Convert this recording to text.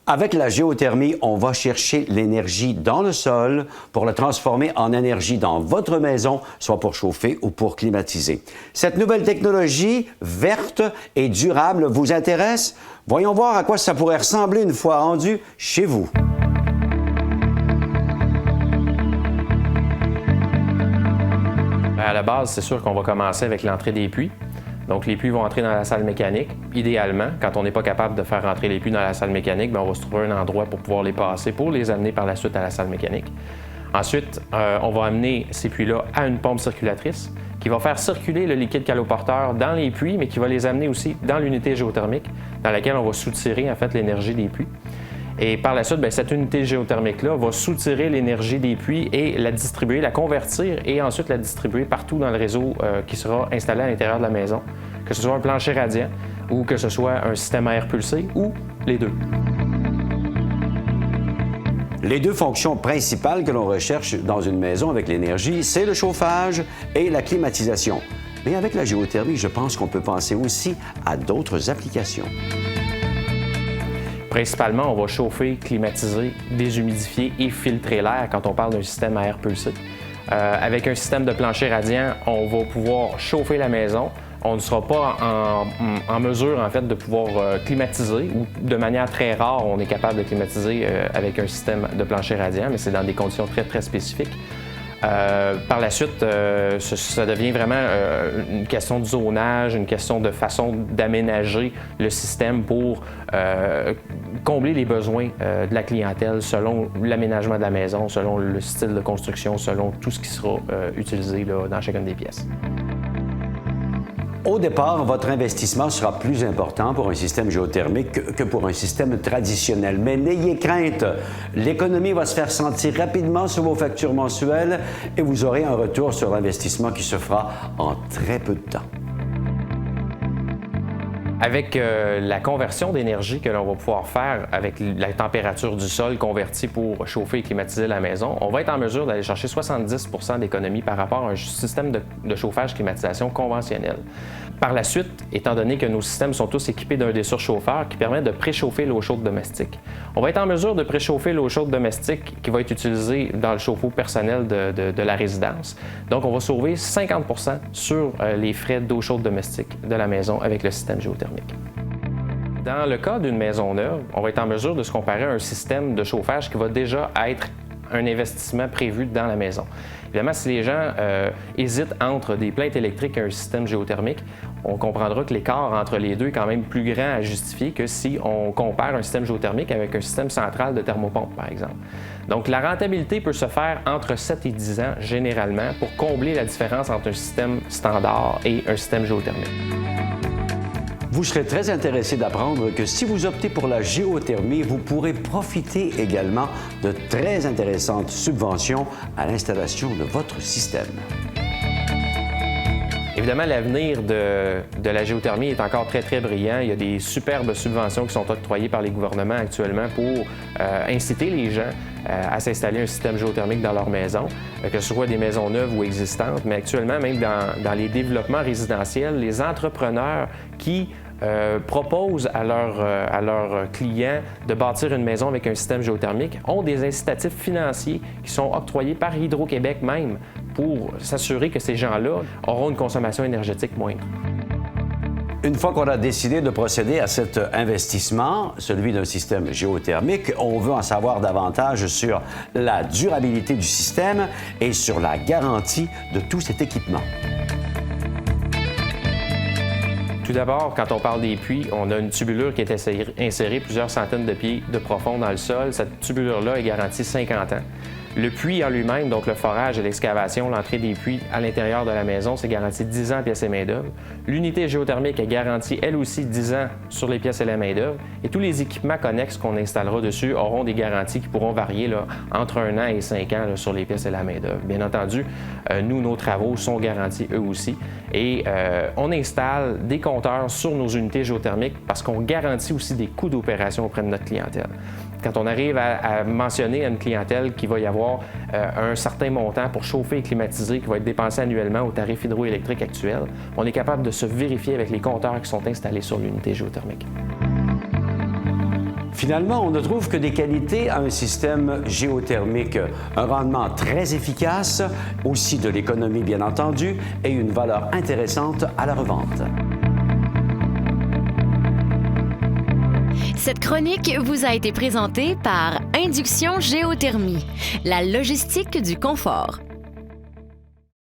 Avec la géothermie, on va chercher l'énergie dans le sol pour la transformer en énergie dans votre maison, soit pour chauffer ou pour climatiser. Cette nouvelle technologie verte et durable vous intéresse? Voyons voir à quoi ça pourrait ressembler une fois rendu chez vous. À la base, c'est sûr qu'on va commencer avec l'entrée des puits. Donc, les puits vont entrer dans la salle mécanique. Idéalement, quand on n'est pas capable de faire rentrer les puits dans la salle mécanique, bien, on va se trouver un endroit pour pouvoir les passer, pour les amener par la suite à la salle mécanique. Ensuite, on va amener ces puits-là à une pompe circulatrice qui va faire circuler le liquide caloporteur dans les puits, mais qui va les amener aussi dans l'unité géothermique, dans laquelle on va soutirer en fait l'énergie des puits. Et par la suite, bien, cette unité géothermique-là va soutirer l'énergie des puits et la distribuer, la convertir et ensuite la distribuer partout dans le réseau qui sera installé à l'intérieur de la maison, que ce soit un plancher radiant ou que ce soit un système à air pulsé ou les deux. Les deux fonctions principales que l'on recherche dans une maison avec l'énergie, c'est le chauffage et la climatisation. Mais avec la géothermie, je pense qu'on peut penser aussi à d'autres applications. Principalement, on va chauffer, climatiser, déshumidifier et filtrer l'air quand on parle d'un système à air pulsé. Avec un système de plancher radiant, on va pouvoir chauffer la maison. On ne sera pas en mesure en fait, de pouvoir climatiser ou de manière très rare, on est capable de climatiser avec un système de plancher radiant, mais c'est dans des conditions très, très spécifiques. Par la suite, ça devient vraiment une question de zonage, une question de façon d'aménager le système pour combler les besoins de la clientèle selon l'aménagement de la maison, selon le style de construction, selon tout ce qui sera utilisé là, dans chacune des pièces. Au départ, votre investissement sera plus important pour un système géothermique que pour un système traditionnel. Mais n'ayez crainte, l'économie va se faire sentir rapidement sur vos factures mensuelles et vous aurez un retour sur l'investissement qui se fera en très peu de temps. Avec la conversion d'énergie que l'on va pouvoir faire avec la température du sol convertie pour chauffer et climatiser la maison, on va être en mesure d'aller chercher 70 % d'économie par rapport à un système de chauffage-climatisation conventionnel. Par la suite, étant donné que nos systèmes sont tous équipés d'un des surchauffeurs qui permet de préchauffer l'eau chaude domestique, on va être en mesure de préchauffer l'eau chaude domestique qui va être utilisée dans le chauffe-eau personnel de la résidence. Donc, on va sauver 50 % sur les frais d'eau chaude domestique de la maison avec le système géothermique. Dans le cas d'une maison neuve, on va être en mesure de se comparer à un système de chauffage qui va déjà être un investissement prévu dans la maison. Évidemment, si les gens hésitent entre des plaintes électriques et un système géothermique, on comprendra que l'écart entre les deux est quand même plus grand à justifier que si on compare un système géothermique avec un système central de thermopompe, par exemple. Donc, la rentabilité peut se faire entre 7 et 10 ans, généralement, pour combler la différence entre un système standard et un système géothermique. Vous serez très intéressé d'apprendre que si vous optez pour la géothermie, vous pourrez profiter également de très intéressantes subventions à l'installation de votre système. Évidemment, l'avenir de la géothermie est encore très, très brillant. Il y a des superbes subventions qui sont octroyées par les gouvernements actuellement pour inciter les gens à s'installer un système géothermique dans leur maison, que ce soit des maisons neuves ou existantes. Mais actuellement, même dans les développements résidentiels, les entrepreneurs qui proposent à leurs clients de bâtir une maison avec un système géothermique ont des incitatifs financiers qui sont octroyés par Hydro-Québec même pour s'assurer que ces gens-là auront une consommation énergétique moindre. Une fois qu'on a décidé de procéder à cet investissement, celui d'un système géothermique, on veut en savoir davantage sur la durabilité du système et sur la garantie de tout cet équipement. Tout d'abord, quand on parle des puits, on a une tubulure qui est insérée plusieurs centaines de pieds de profond dans le sol. Cette tubulure-là est garantie 50 ans. Le puits en lui-même, donc le forage et l'excavation, l'entrée des puits à l'intérieur de la maison, c'est garanti 10 ans pièces et main-d'œuvre. L'unité géothermique est garantie, elle aussi, 10 ans sur les pièces et la main-d'œuvre. Et tous les équipements connexes qu'on installera dessus auront des garanties qui pourront varier là, entre 1 an et 5 ans là, sur les pièces et la main-d'œuvre. Bien entendu, nous, nos travaux sont garantis eux aussi. Et on installe des compteurs sur nos unités géothermiques parce qu'on garantit aussi des coûts d'opération auprès de notre clientèle. Quand on arrive à mentionner à une clientèle qu'il va y avoir un certain montant pour chauffer et climatiser qui va être dépensé annuellement au tarif hydroélectrique actuel, on est capable de se vérifier avec les compteurs qui sont installés sur l'unité géothermique. Finalement, on ne trouve que des qualités à un système géothermique, un rendement très efficace, aussi de l'économie bien entendu, et une valeur intéressante à la revente. Cette chronique vous a été présentée par Induction Géothermie, la logistique du confort.